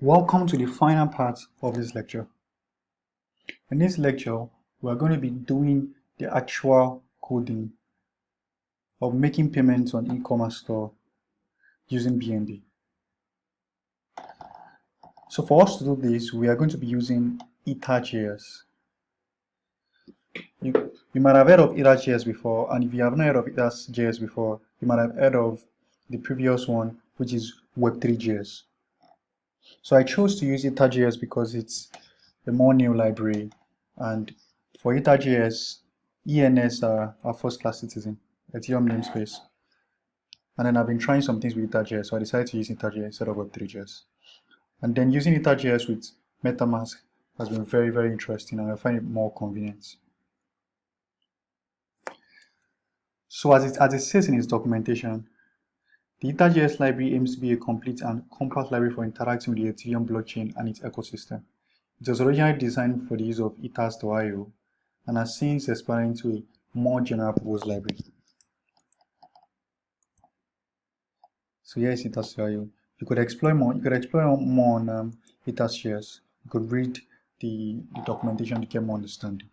Welcome to the final part of this lecture. In this lecture, we are going to be doing the actual coding of making payments on e-commerce store using BNB. So for us to do this, we are going to be using Ethers.js. You might have heard of Ethers.js before, and if you have not heard of Ethers.js before, you might have heard of the previous one, which is Web3.js. So I chose to use Ethers.js because it's a more new library, and for Ethers.js, ENS are first-class citizen, Ethereum namespace. And then I've been trying some things with Ethers.js, so I decided to use Ethers.js instead of Web3.js. And then using Ethers.js with Metamask has been very, very interesting, and I find it more convenient. So as it says in its documentation, the Ethers.js library aims to be a complete and compact library for interacting with the Ethereum blockchain and its ecosystem. It was originally designed for the use of Ethers.io and has since expanded into a more general purpose library. So here is Ethers.io. You could explore more. You could explore more on Ethers.js. You could read the documentation to get more understanding.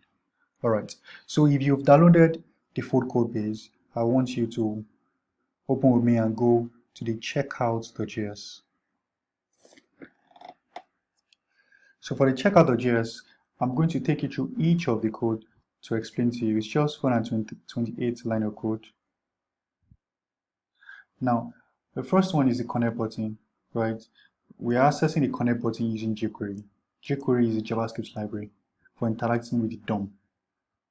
All right. So if you've downloaded the full code base, I want you to open with me and go to the checkout.js. So for the checkout.js, I'm going to take you through each of the code to explain to you. It's just 128 line of code. Now, the first one is the connect button, right? We are accessing the connect button using jQuery. jQuery is a JavaScript library for interacting with the DOM,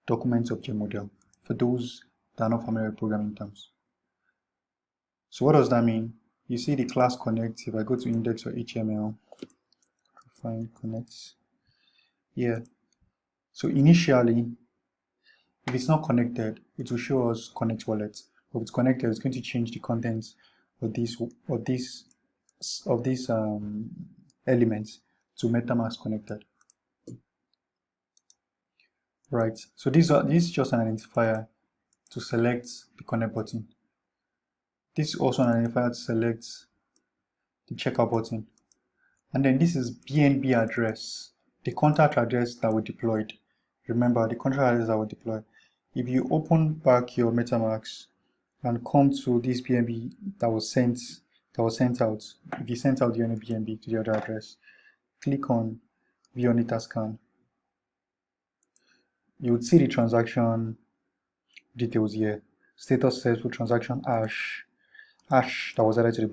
Document Object Model, for those that are not familiar with programming terms. So what does that mean? You see the class connect. If I go to index.html, find connect. Yeah. So initially, if it's not connected, it will show us connect wallet. If it's connected, it's going to change the contents of these elements to Metamask connected. Right. So this is just an identifier to select the connect button. This is also an identifier to select the checkout button. And then this is BNB address, the contract address that we deployed. Remember the contract address that we deployed. If you open back your Metamask and come to this BNB that was sent out, if you sent out the BNB to the other address, click on View on Etherscan. You would see the transaction details here. Status successful transaction hash that was added to the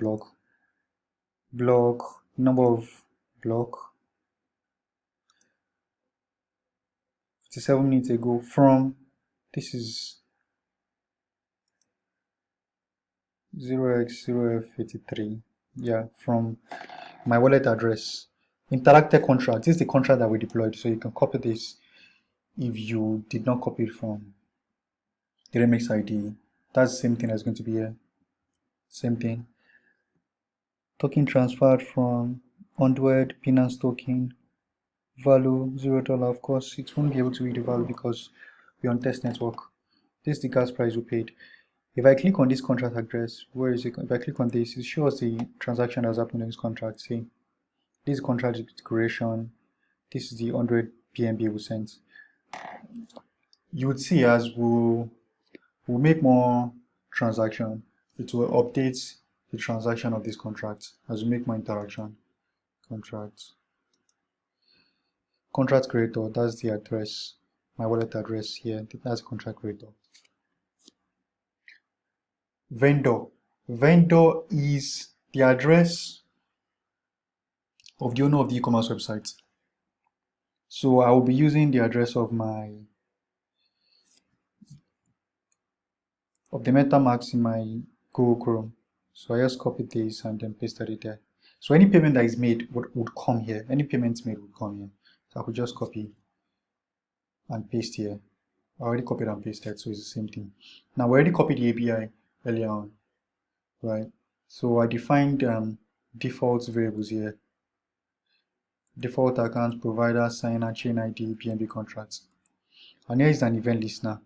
block, number of block 57 minutes ago from, this is 0x0f83, yeah, from my wallet address. Interactive contract, this is the contract that we deployed, so you can copy this if you did not copy it from the remix ID. That's the same thing that's going to be here. Same thing. Token transferred from Ondwed, Binance token, value $0. Of course, it won't be able to read the value because we're on test network. This is the gas price we paid. If I click on this contract address, where is it? If I click on this, it shows the transaction that's happened in this contract. See, this contract declaration, this is the 100 BNB we sent. You would see as we'll make more transaction, it will update the transaction of this contract as we make more interaction. Contract creator, that's the address, my wallet address here, that's contract creator. Vendor is the address of the owner of the e-commerce website. So I will be using the address of the Metamask in my Google Chrome. So I just copied this and then pasted it there. So any payment that is made would come here. Any payments made would come here. So I could just copy and paste here. I already copied and pasted, so it's the same thing. Now we already copied the API earlier on, right? So I defined default variables here. Default account, provider, signer, chain ID, BNB contracts. And here is an event listener.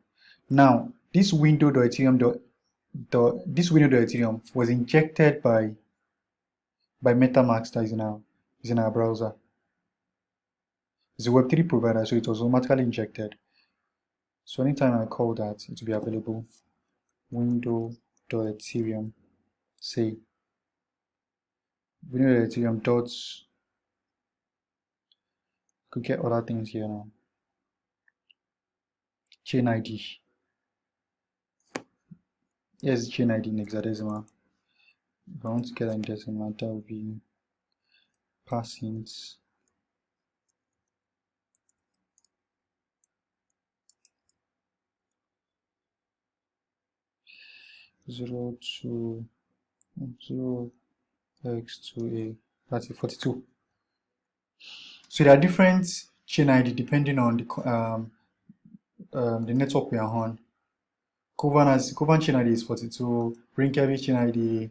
Now, this window.ethereum was injected by Metamask that is now. It's in our browser. It's a Web3 provider, so it was automatically injected. So anytime I call that, it will be available. Window.ethereum, say window.ethereum dot, could get other things here now. Chain ID. Yes, chain ID in hexadecimal. If I want to get in decimal, that will be passings 0 to 0x2a. That's a 42. So there are different chain ID depending on the network we are on. Kovan chain ID is 42. Rinkavi chain ID.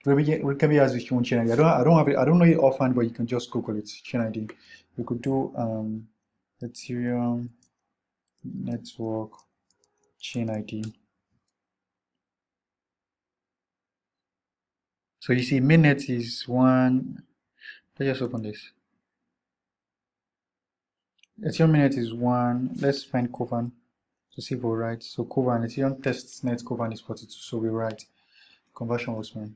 Rinkavi has its own chain ID. I don't know it offhand, but you can just Google it. Chain ID. We could do Ethereum network chain ID. So you see, mainnet is one. Let's just open this. Ethereum mainnet is one. Let's find Kovan to see if we're right. So Kovan, Ethereum testnet Kovan is 42. So we're right. Conversion was fine.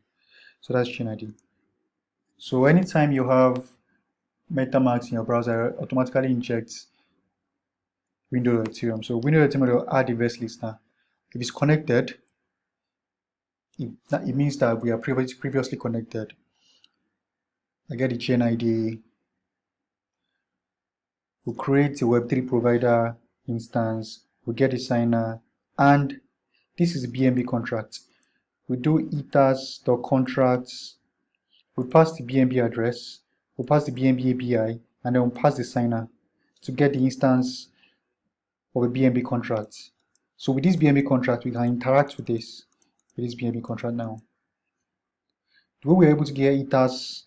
So that's chain ID. So anytime you have Metamask in your browser, it automatically injects Windows.Ethereum. So Windows.Ethereum will add the verse listener. If it's connected, it means that we are previously connected. I get the chain ID. We create a Web3 provider instance. We get a signer, and this is a BNB contract. We do ethers.contracts. We pass the BNB address. We pass the BNB API, and then we pass the signer to get the instance of a BNB contract. So with this BNB contract, we can interact with this BNB contract now. The way we're able to get ethers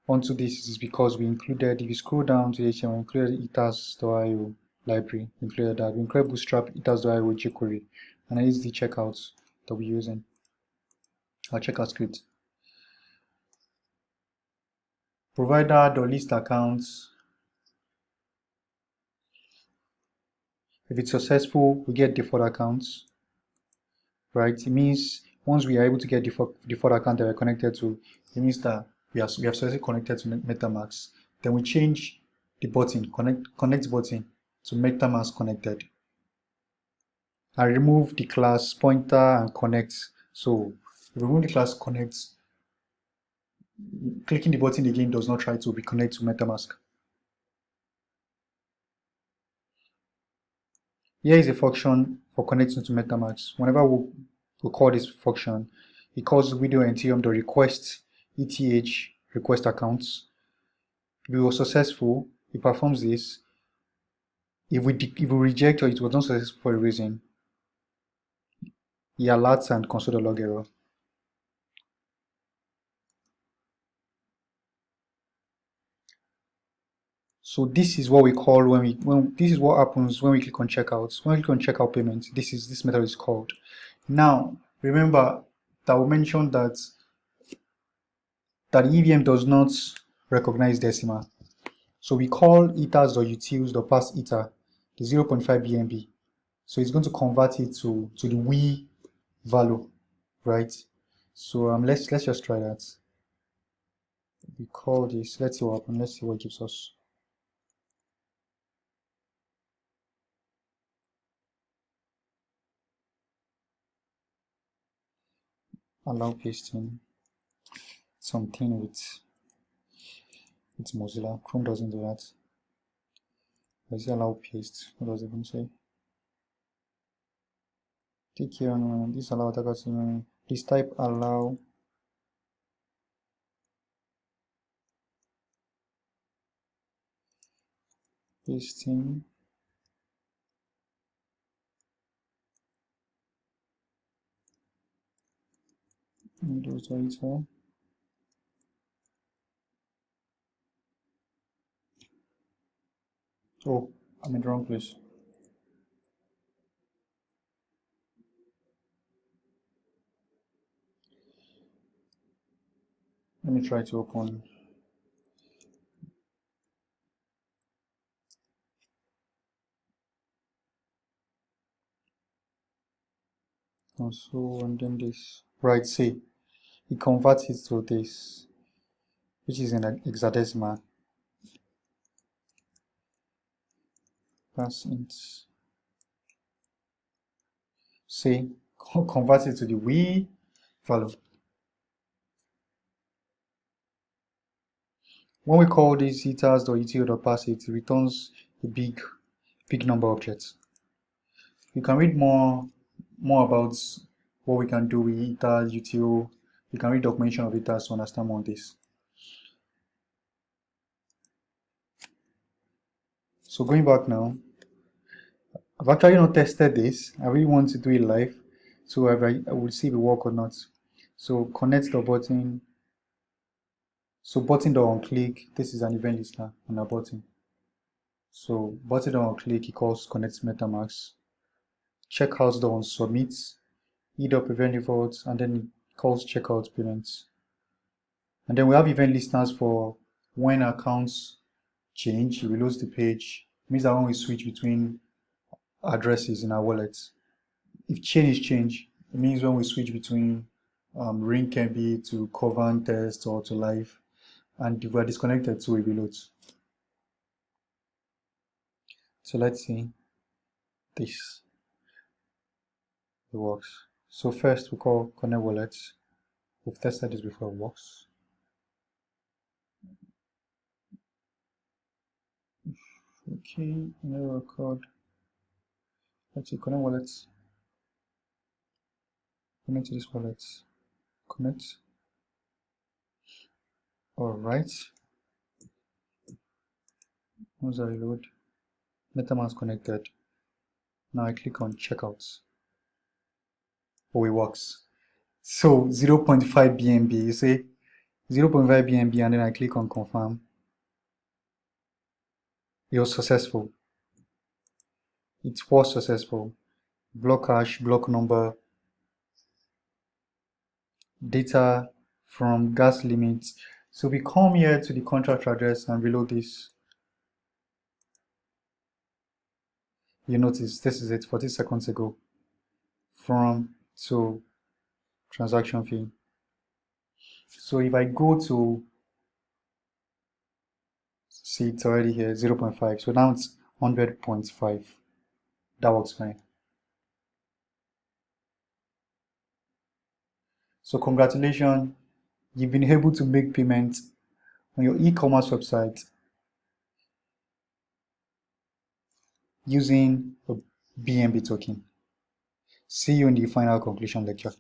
onto this is because we included, if you scroll down to HTML, we included ethers.io library, included that. We included Bootstrap, ethers.io jQuery, and that is the checkout that we're using, our checkout script. Provider.list accounts. If it's successful, we get default accounts, right? It means once we are able to get default account that we're connected to, it means that we have successfully connected to Metamask. Then we change the button, connect button to Metamask connected. I remove the class pointer and connect. So if we remove the class connect, clicking the button again does not try to reconnect to Metamask. Here is a function for connecting to Metamask. Whenever we call this function, it calls video Ethereum the request ETH request accounts. If we were successful, it performs this. If we reject or it was not successful for a reason, it alerts and console the log error. So this is what we call this is what happens when we click on checkout. When we click on checkout payment, this method is called. Now remember that we mentioned that EVM does not recognize decimal. So we call ethers.utils.pass ether the 0.5 BNB. So it's going to convert it to the we value, right? So let's just try that. We call this, let's see what happens, let's see what it gives us. Allow pasting something with Mozilla. Chrome doesn't do that. Let's allow paste. What does it even say? Take care this allow attackers. Please type allow pasting. Windows editor. Oh, I'm in the wrong place. Let me try to open Also, and then this, right, see, it converts it to this, which is in hexadecimal. Pass int. See, converts it to the we value. When we call this ethers.j.pass it returns a big number of objects. You can read more about what we can do with ethers, util. You can read documentation of ethers to understand more on this. So going back now, I've actually not tested this. I really want to do it live, so I will see if it work or not. So connect the button. So button on click. This is an event listener on a button. So button on click equals connect Metamask. Checkout on submit. Either event defaults and then it calls checkout payments. And then we have event listeners for when accounts change, it reloads the page. It means that when we switch between addresses in our wallet. If chain is change, it means when we switch between ring can be to Kovan test or to live, and if we're disconnected, so it reloads. So let's see this. It works. So first we call connect wallets. We've tested this before, it works. Okay, error code. Let's see, connect wallets. Connect to this wallet. Connect. Alright. Once I reload, Metamask connected. Now I click on checkouts. Oh, it works. So 0.5 BNB, you see 0.5 BNB, and then I click on confirm. It was successful. It was successful. Block hash, block number, data from gas limits. So we come here to the contract address and reload this. You notice this is it 40 seconds ago. From to transaction fee. So if I go to see, it's already here 0.5. So now it's 100.5. That works fine. So congratulations, you've been able to make payments on your e-commerce website using a BNB token. See you in the final conclusion lecture.